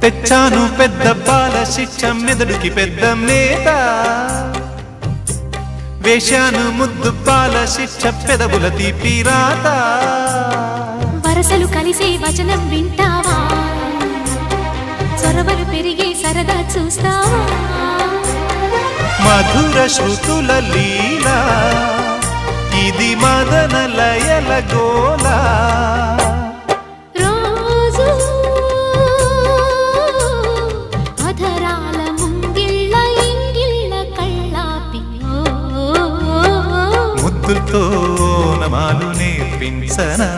తెచ్చాను పెద్ద బాల శిక్ష మెదడుకి పెద్ద మేత వేశాను ముద్దు బాల శిక్ష పెదవుల తీపి రాత వరసలు కలిసే వచనం వింటావా చొరవలు పెరిగే సరదా చూస్తావా మధుర శృతుల లీలా ఇది మదన లయల గోలా ముద్దుతో నమాలు నేర్పించనా